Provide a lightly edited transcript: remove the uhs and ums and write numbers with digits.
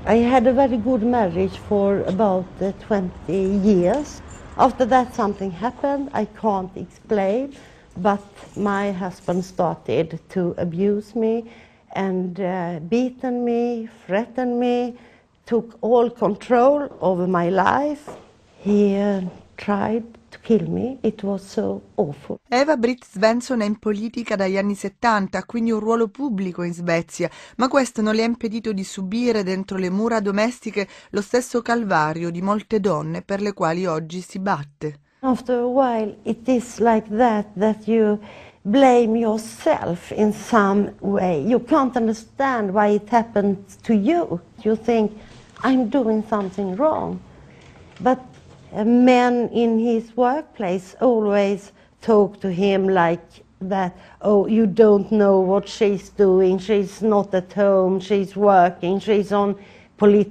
I had a very good marriage for about 20 years. After that something happened, I can't explain, but my husband started to abuse me and beaten me, threatened me, took all control over my life. He tried to kill me. It was so awful. Eva Britt Svensson è in politica dagli anni 70, ha quindi un ruolo pubblico in Svezia, ma questo non le ha impedito di subire dentro le mura domestiche lo stesso calvario di molte donne per le quali oggi si batte. After a while it is like that you blame yourself in some way. You can't understand why it happened to you. You think, I'm doing something wrong. But men in his workplace always talk to him like that, oh, you don't know what she's doing, she's not at home, she's working, she's on political